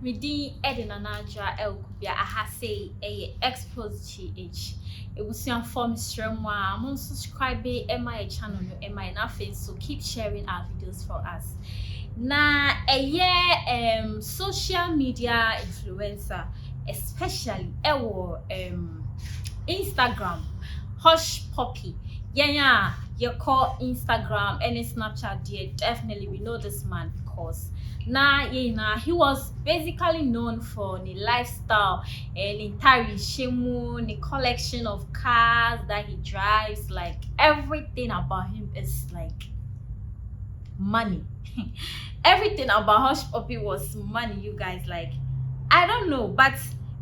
Midi Edina Niger Kubia Ahase a Xposed KíΙΙ. It was your form stream one subscribe my channel no my face, so keep sharing our videos for us. Na a year social media influencer, especially Instagram, Hushpappi. Yeah, you call Instagram and Snapchat dear. Definitely we know this man because he was basically known for the lifestyle and entire shemu, the collection of cars that he drives, like everything about him is like money. Everything about Hushpappi was money, you guys. Like I don't know, but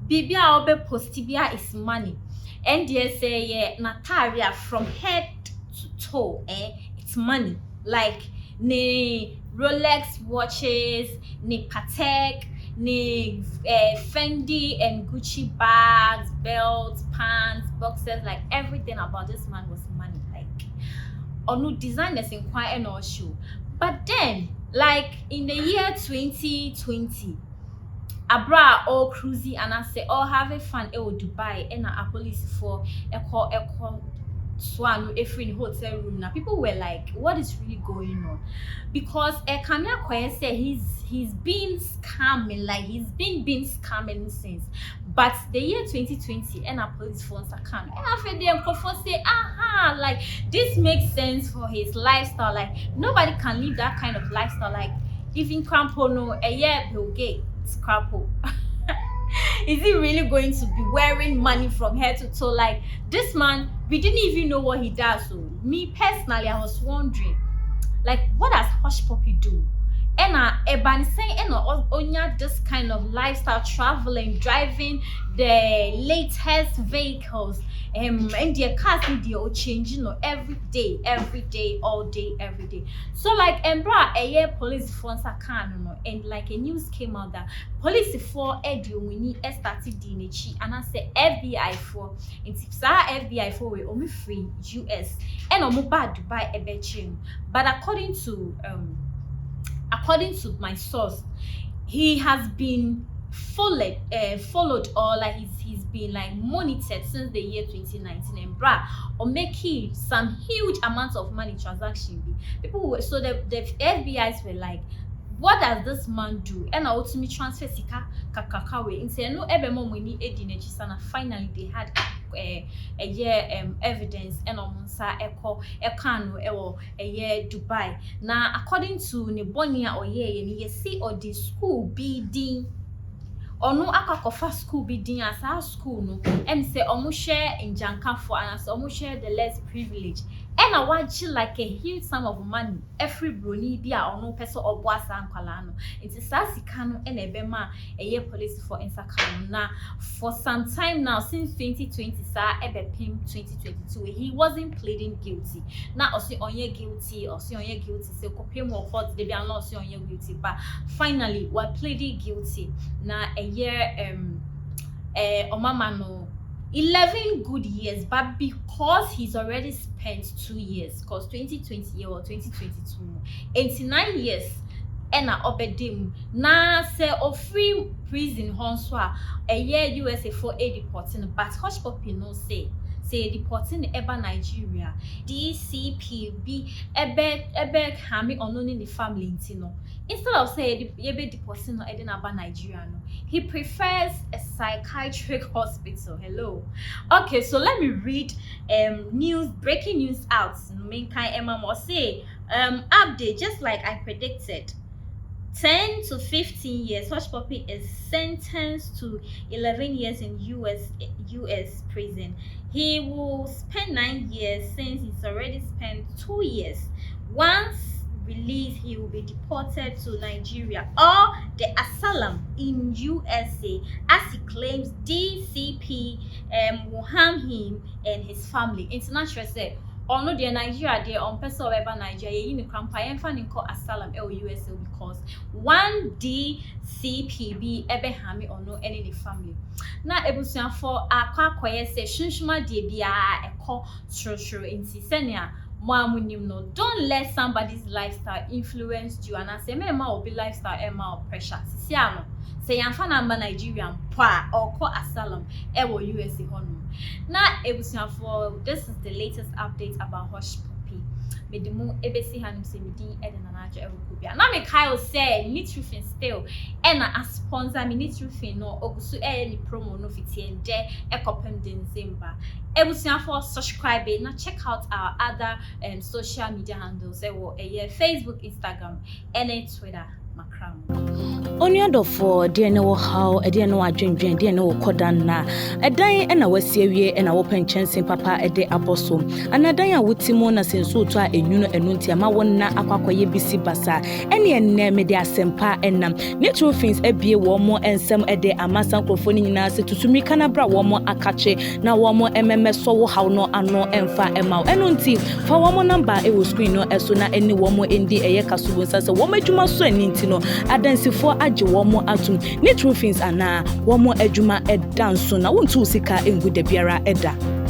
Bibia Obe Postibia is money. And they say yeah, Nataria from head to toe, it's money. Like ne Rolex watches, ne Patek, ne Fendi and Gucci bags, belts, pants, boxes, like everything about this man was money. Like no designers inquire no show. But then, like in the year 2020, Abra all cruisy and I say all having fun Dubai and a police for a call swan if in hotel room. Now people were like, what is really going on? Because Kamia Koye said he's been scamming, like he's been scamming since. But the year 2020 and a police phones are coming. And after them say, aha, like this makes sense for his lifestyle. Like nobody can live that kind of lifestyle. Like even Crampono a year Bill Gates scrapple. Is he really going to be wearing money from head to toe? Like this man, we didn't even know what he does. So me personally, I was wondering, like, what does Hushpappi do? And Ebani saying onya this kind of lifestyle, traveling, driving the latest vehicles, and their cars they changing every day, all day, every day. So like Embra a year police phones are and like a news came out that police for Edwini started Dinichi and I say FBI for in FBI for we only free US and Omuba Dubai ebechim. But according to my source, he has been followed or like he's been like monitored since the year 2019 and or making some huge amounts of money transaction. People were so the FBI's were like, what does this man do? And I ultimately transfer sika kakakawe and say no ebemo money edine sana. Finally they had a year evidence and on sa ekano a year Dubai. Now according to Nebonia or ye see or the school bidding or no akakofa school bidding as our school no and say almost share in Janka for and as almost share the less privilege. And I want you like a huge sum of money every brony be or no person or boss and colano. It's a sasikano and a bema a year police for Insakano. Now for some time now since 2020 ebe pim 2022 he wasn't pleading guilty. Now also on your guilty or see on your guilty so copy more hot they be not see on your guilty but finally we're pleading guilty now a year omamano 11 good years, but because he's already spent 2 years, because 2020 or 2022, 89 years, and obedim na say of free prison honswa a year USA for a deporting, but Hushpappi no say deporting eba Nigeria, DCP ebe hami only the family intino. Instead of say ebe deporting no eden aba Nigeria no, he prefers a psychiatric hospital. Hello. Okay, so let me read breaking news out. Main kind Emma say update just like I predicted. 10 to 15 years. Hushpappi is sentenced to 11 years in US prison. He will spend 9 years since he's already spent 2 years. Once released, he will be deported to Nigeria or the asylum in USA as he claims DCP will harm him and his family. International said or no the Nigeria there on person over Nigeria you crampa and call asylum USA because one DCPB ebe hami or no any the family. Now ebusian for akwa koye say shunshuma de bia e call true in sisenia no, don't let somebody's lifestyle influence you and I say me ma obi lifestyle e ma pressure. Sisiano say yamfa na amba Nigerian pa or call asylum ewo USA honum na ebusuafo. This is the latest update about Hushpappi. Medimu ebesi hanum se medi edena na ajo ewokobia na me Kyle say need truthing still ena a sponsor me need truthing no ogusu ni promo no fiti ende ekopem December. Ebusuafo subscribe na check out our other social media handles ewo Facebook, Instagram and Twitter. Onyodo for dear no how a dear no adwendwen dear no kodan na edan na wasiewie na wo penchen papa ede aboso anadan a wotimo na senso to a enwuno enunti ama wonna akwakoye bisi basa ene enne me de asempa enam natural things ebie wo mo ensem ede amasa krofo ni nyina se tutumi kana bra wo mo akache na wo mo so wo haw no ano emfa ema enunti fa wo mo number e wo screen no eso na eni wo mo endi eye kasubo sase wo madwuma so aninti no adansifo age wo mo atum ne true things ana wo mo adwuma edanso na wontu sika engu da biara eda.